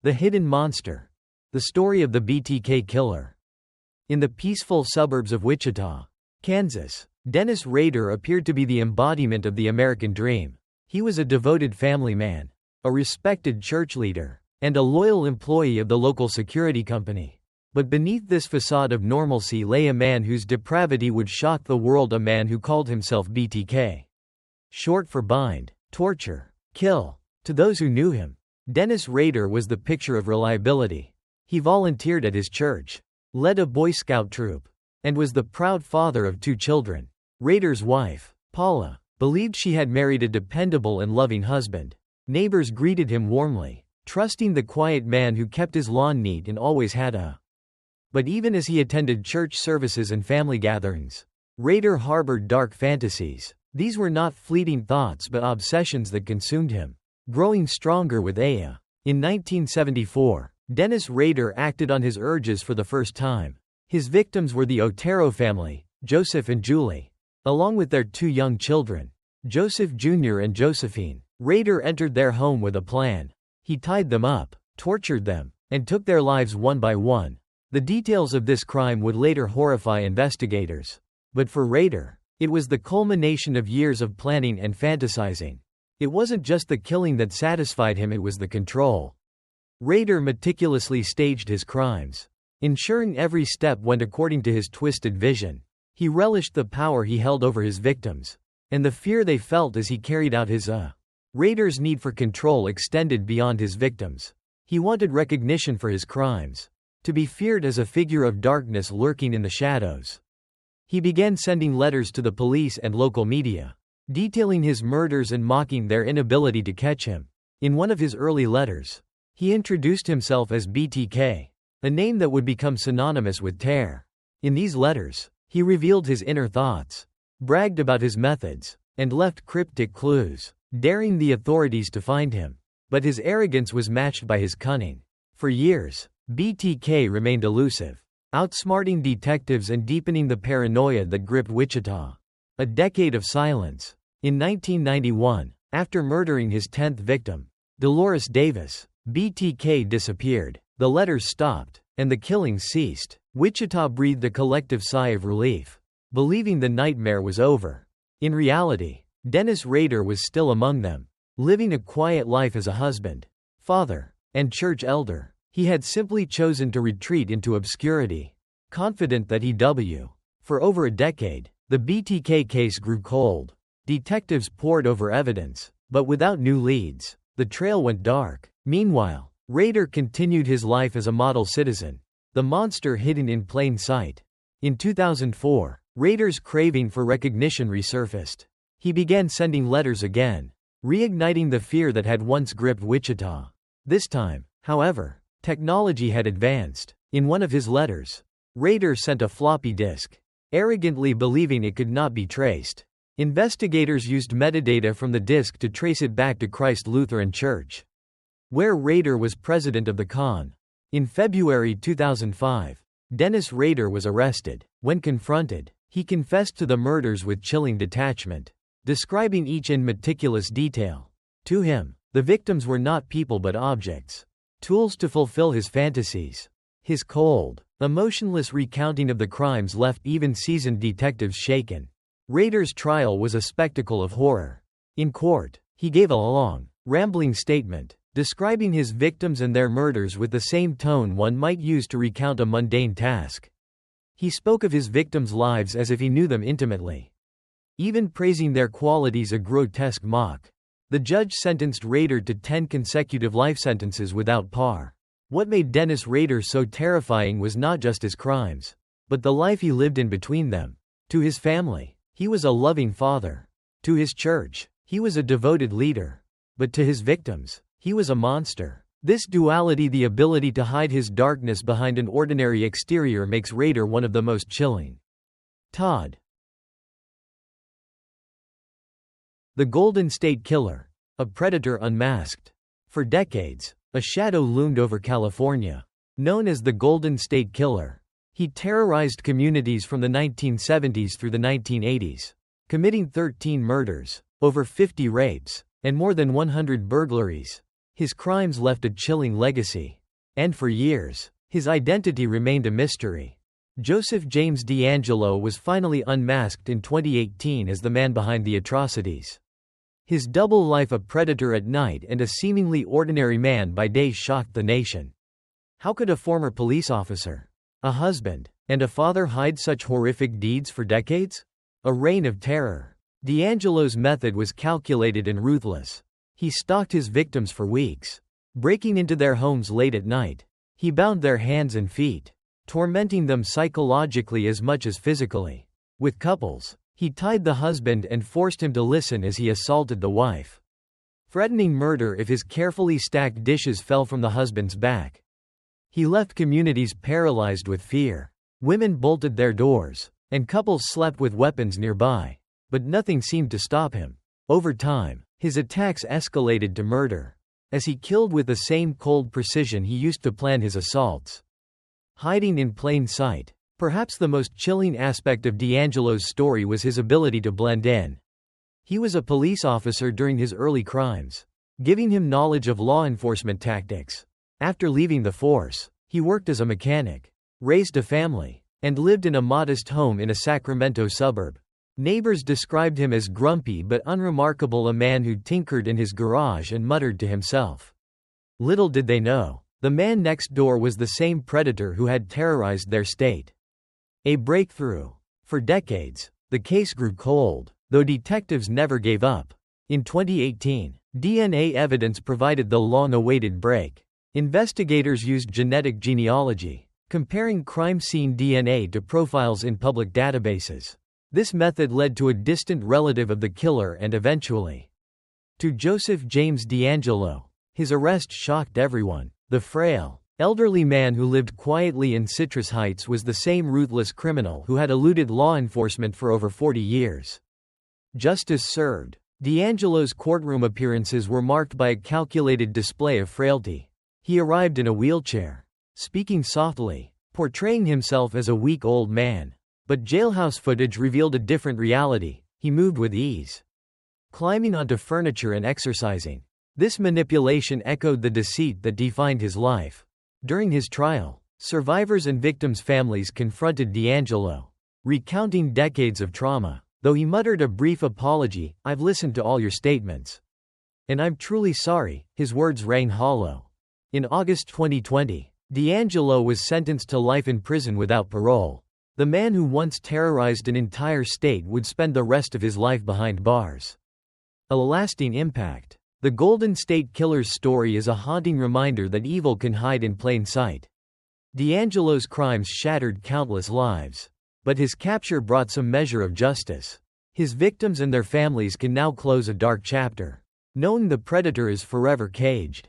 The Hidden Monster. The story of the BTK killer. In the peaceful suburbs of Wichita, Kansas, Dennis Rader appeared to be the embodiment of the American dream. He was a devoted family man, a respected church leader, and a loyal employee of the local security company. But beneath this facade of normalcy lay a man whose depravity would shock the world, a man who called himself BTK. Short for bind, torture, kill. To those who knew him, Dennis Rader was the picture of reliability. He volunteered at his church, led a Boy Scout troop, and was the proud father of 2 children. Rader's wife, Paula, believed she had married a dependable and loving husband. Neighbors greeted him warmly, trusting the quiet man who kept his lawn neat and always had a. But even as he attended church services and family gatherings, Rader harbored dark fantasies. These were not fleeting thoughts but obsessions that consumed him. Growing stronger with Aya. In 1974, Dennis Rader acted on his urges for the first time. His victims were the Otero family, Joseph and Julie, along with their 2 young children, Joseph Jr. and Josephine. Rader entered their home with a plan. He tied them up, tortured them, and took their lives one by one. The details of this crime would later horrify investigators. But for Rader, it was the culmination of years of planning and fantasizing. It wasn't just the killing that satisfied him, it was the control. Rader meticulously staged his crimes, ensuring every step went according to his twisted vision. He relished the power he held over his victims, and the fear they felt as he carried out his Rader's need for control extended beyond his victims. He wanted recognition for his crimes, to be feared as a figure of darkness lurking in the shadows. He began sending letters to the police and local media, detailing his murders and mocking their inability to catch him. In one of his early letters, he introduced himself as BTK, a name that would become synonymous with terror. In these letters, he revealed his inner thoughts, bragged about his methods, and left cryptic clues, daring the authorities to find him. But his arrogance was matched by his cunning. For years, BTK remained elusive, outsmarting detectives and deepening the paranoia that gripped Wichita. A decade of silence. In 1991, after murdering his 10th victim, Dolores Davis, BTK disappeared. The letters stopped, and the killings ceased. Wichita breathed a collective sigh of relief, believing the nightmare was over. In reality, Dennis Rader was still among them, living a quiet life as a husband, father, and church elder. He had simply chosen to retreat into obscurity, confident that for over a decade, the BTK case grew cold. Detectives pored over evidence, but without new leads. The trail went dark. Meanwhile, Rader continued his life as a model citizen, the monster hidden in plain sight. In 2004, Rader's craving for recognition resurfaced. He began sending letters again, reigniting the fear that had once gripped Wichita. This time, however, technology had advanced. In one of his letters, Rader sent a floppy disk, arrogantly believing it could not be traced. Investigators used metadata from the disk to trace it back to Christ Lutheran Church, where Rader was president of the con. In February 2005, Dennis Rader was arrested. When confronted, he confessed to the murders with chilling detachment, describing each in meticulous detail. To him, the victims were not people but objects, tools to fulfill his fantasies. His cold, emotionless recounting of the crimes left even seasoned detectives shaken. Rader's trial was a spectacle of horror. In court, he gave a long, rambling statement, describing his victims and their murders with the same tone one might use to recount a mundane task. He spoke of his victims' lives as if he knew them intimately, even praising their qualities a grotesque mock. The judge sentenced Rader to 10 consecutive life sentences without par. What made Dennis Rader so terrifying was not just his crimes, but the life he lived in between them. To his family, he was a loving father. To his church, he was a devoted leader. But to his victims, he was a monster. This duality, the ability to hide his darkness behind an ordinary exterior, makes Rader one of the most chilling. Todd. The Golden State Killer. A predator unmasked. For decades, a shadow loomed over California. Known as the Golden State Killer, he terrorized communities from the 1970s through the 1980s, committing 13 murders, over 50 rapes, and more than 100 burglaries. His crimes left a chilling legacy. And for years, his identity remained a mystery. Joseph James DeAngelo was finally unmasked in 2018 as the man behind the atrocities. His double life, a predator at night and a seemingly ordinary man by day, shocked the nation. How could a former police officer, a husband, and a father hide such horrific deeds for decades? A reign of terror. DeAngelo's method was calculated and ruthless. He stalked his victims for weeks, breaking into their homes late at night. He bound their hands and feet, tormenting them psychologically as much as physically. With couples, he tied the husband and forced him to listen as he assaulted the wife, threatening murder if his carefully stacked dishes fell from the husband's back. He left communities paralyzed with fear. Women bolted their doors, and couples slept with weapons nearby. But nothing seemed to stop him. Over time, his attacks escalated to murder, as he killed with the same cold precision he used to plan his assaults. Hiding in plain sight. Perhaps the most chilling aspect of DeAngelo's story was his ability to blend in. He was a police officer during his early crimes, giving him knowledge of law enforcement tactics. After leaving the force, he worked as a mechanic, raised a family, and lived in a modest home in a Sacramento suburb. Neighbors described him as grumpy but unremarkable, a man who tinkered in his garage and muttered to himself. Little did they know, the man next door was the same predator who had terrorized their state. A breakthrough. For decades, the case grew cold, though detectives never gave up. In 2018, DNA evidence provided the long-awaited break. Investigators used genetic genealogy, comparing crime scene DNA to profiles in public databases. This method led to a distant relative of the killer and eventually to Joseph James DeAngelo. His arrest shocked everyone. The frail, elderly man who lived quietly in Citrus Heights was the same ruthless criminal who had eluded law enforcement for over 40 years. Justice served. DeAngelo's courtroom appearances were marked by a calculated display of frailty. He arrived in a wheelchair, speaking softly, portraying himself as a weak old man. But jailhouse footage revealed a different reality. He moved with ease, climbing onto furniture and exercising. This manipulation echoed the deceit that defined his life. During his trial, survivors and victims' families confronted DeAngelo, recounting decades of trauma. Though he muttered a brief apology, "I've listened to all your statements, and I'm truly sorry," his words rang hollow. In August 2020, DeAngelo was sentenced to life in prison without parole. The man who once terrorized an entire state would spend the rest of his life behind bars. A lasting impact. The Golden State Killer's story is a haunting reminder that evil can hide in plain sight. DeAngelo's crimes shattered countless lives, but his capture brought some measure of justice. His victims and their families can now close a dark chapter, knowing the predator is forever caged.